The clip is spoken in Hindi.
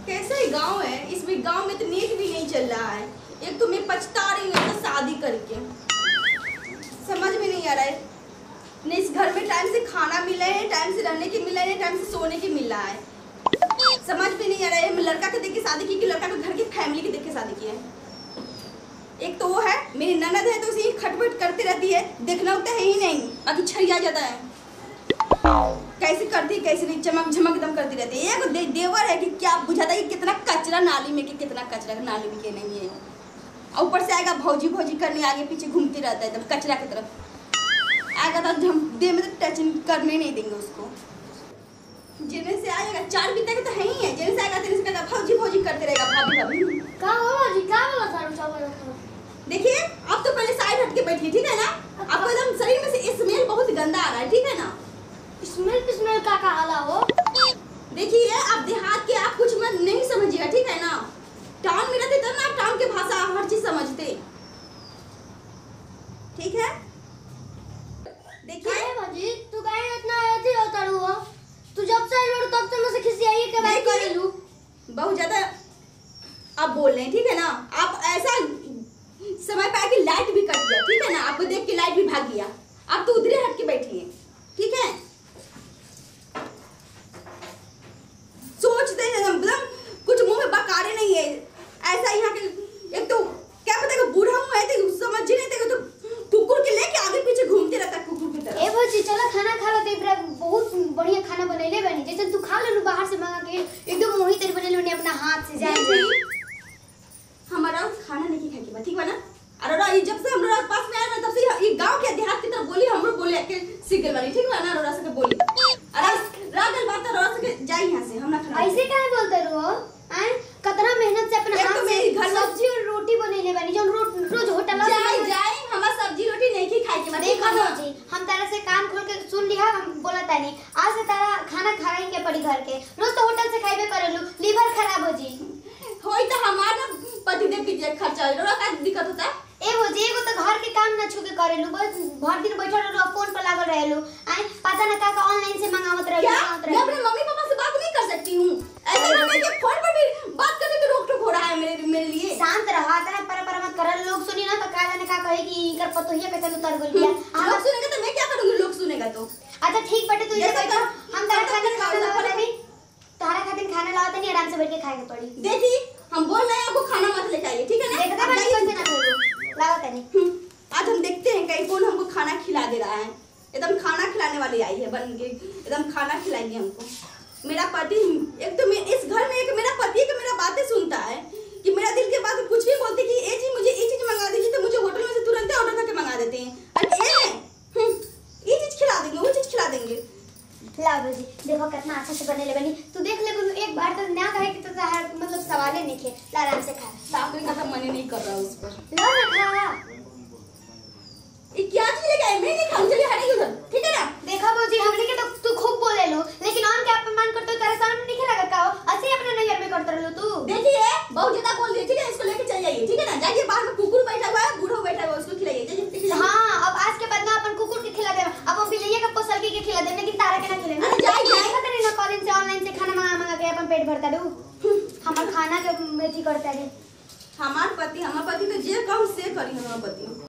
कैसा ही गांव है, इसमें गांव में तो नेट भी नहीं चल रहा है। एक तो मैं पछता रही हूँ तो शादी करके, समझ में नहीं आ रहा है। नहीं इस घर में टाइम से खाना मिला है, टाइम से रहने की मिला है, टाइम से सोने की मिल रहा है, समझ में नहीं आ रहा है। मैं लड़का के देख के शादी की कि लड़का के घर की फैमिली के देख के शादी की है। एक तो वो है मेरी ननद है तो उसी खटपट करती रहती है, देखना होता है ही नहीं, बाकी छरिया जाता है। कैसे करती कैसे नहीं, चमक झमक एकदम करती रहती है। एक देवर है कि क्या बुझाता है कि कितना कचरा नाली में, कि कितना कचरा नाली में के नहीं है। और ऊपर से आएगा भौजी भौजी करने, आगे पीछे घूमती रहता है एकदम कचरा की तरफ। आएगा तो हम दे में तो टच करने नहीं देंगे उसको। जिन्हें से आएगा 4 बीते के तो है ही है, जिन्हें से आएगा तेरे से कहेगा भौजी भौजी करते रहेगा, भाभी भाभी। का हो जी, का बोला सारू। देखिए आप तो पहले साइड हट के बैठिए, ठीक है ना। आपको एकदम शरीर में से स्मेल बहुत गंदा आ रहा है, ठीक है ना। स्मेल का हाला हो। देखिए आप देहात के, आप कुछ मत नहीं समझिएगा, ठीक है ना। टाउन में रहते तब ना आप टाउन के भाषा हर चीज समझते, ठीक है। देखिए भाजी तू काहे इतना ऐसे होता रहो, तू जब से आई तब से मुझसे खिसियाई के बात कर लू। बहुत ज्यादा आप बोल रहे हैं, ठीक है ना। आप ऐसा समय पे आके लाइट भी कट गया, ठीक है ना। आपको देख के लाइट भी भाग गया, आप तो उधर हट के बैठिए, ठीक है। सोचते हैं मतलब कुछ मुंह में बकारे नहीं है ऐसा। यहाँ के एक तो क्या पता है बूढ़ा मुंह है तो समझ ही नहीं थे, तो कुकुर के लेके आगे पीछे घूमते रहता कुकुर की तरह। ए भौजी चलो खाना खा लो, तेरा बहुत बढ़िया खाना बनैले बनी, जैसे तू खा ले लू बाहर से मंगा के, एकदम वही तेरे बनैले बनी अपना हाथ से जाए। हमारा खाना नहीं खाए के बाद, ठीक है ना। अरे जब से हम लोग पास में आए ना तब से ये गांव के देहात की तरफ बोली हम लोग बोले के सीख गए वाली, ठीक है ना। रोरा से बोली अरे रागल बात रोरा से जाई यहां से, हम ना खाना ऐसे काहे बोलते रहो हैं। कितना मेहनत से अपने हाथ से घर सब्जी और रोटी बनैले बनी, जो रोज होटल में जाए हमारा सब्जी रोटी नहीं की खाए के बाद। देखो भौजी हम तारा से कान खोल के सुन लिया, हम बोला तानी आज से तारा खाना खाए के पड़ी घर के, रोज तो होटल से खाइबे करेलू, लीवर खराब हो जी होई तो हमारा पति दे पीछे खर्चा रोरा का दिक्कत होता है। ए भौजी एगो तो घर के काम ना छूके करेलू, बस भर दिन बैठल रहो फोन पर लागल रहेलू, आई पता ना का ऑनलाइन से मंगावत रहेलू। मैं अपने मम्मी पापा से बात नहीं कर सकती हूं, ऐसा नहीं कि फोन पर भी बात करने की रोक टोक हो रहा है मेरे लिए। शांत रहो, इतना पर मत कर, लोग सुनी ना तो का जाने का कहे कि इनकर पतोहिया कैसे उतर गई है। लोग सुनेगा तो मैं क्या करूंगी, लोग सुनेगा तो। अच्छा ठीक बटे, तू इधर बैठो, हम तारा खातिर खाना लावत नहीं, तारा खातिर खाना लावत नहीं, आराम से बैठ के खाएंगे पड़ी। देखी हम बोल रहे हैं आपको खाना मत लेके आइए, ठीक है ना। देखता बड़ी कैसे ना करो लावत नहीं। आज हम देखते हैं कहीं कौन हमको खाना खिला दे रहा है। एकदम खाना खिलाने वाली आई है बन के, एकदम खाना खिलाएंगे हमको। मेरा पति एक तो इस घर में एक मेरा पति का मेरा बातें सुनता है कि मेरा दिल के बात कुछ भी बोलते कि ये चीज मुझे ये चीज मंगा दीजिए, तो मुझे होटल में से तुरंत ऑर्डर करके मंगा देते हैं। ये चीज खिला देंगे, वो चीज खिला देंगे। ला भौजी देखो कितना अच्छा से बने ले बनी, तू देख ले बोलू एक बार तो ना कहे कि तो मतलब सवाले नहीं थे, ला आराम से खा। साफ का मन ही नहीं कर रहा उस पर। ला ना खा, ये क्या चीज लेके आए, मैं नहीं खाऊं, चलिए हटिए उधर, ठीक है ना। देखा भौजी हमने के तो तू खूब बोले लो, लेकिन ऑन के अपमान करते हो, तेरे सामने नहीं लगा का हो, ऐसे अपने नजर में करते रहो तू। देखिए बहुत ज्यादा बोल रही है, ठीक है। इसको लेके चल जाइए, ठीक है ना। जाइए बाहर में कुकुर बैठा हुआ है, बूढ़ा बैठा हुआ है, उसको खिलाइए, जाइए। हां अब आज के बाद ना अपन कुकुर के खिला दे, अब हम बिल्ली के पोसल के खिला दे, लेकिन तारा के ना खिले। अरे जाइए पता नहीं ना कॉलेज से ऑनलाइन से खाना मंगा के अपन पेट भरता दो, हमार खाना के मेथी करता रे। हमार पति तो जे कहूं से करी हमार पति।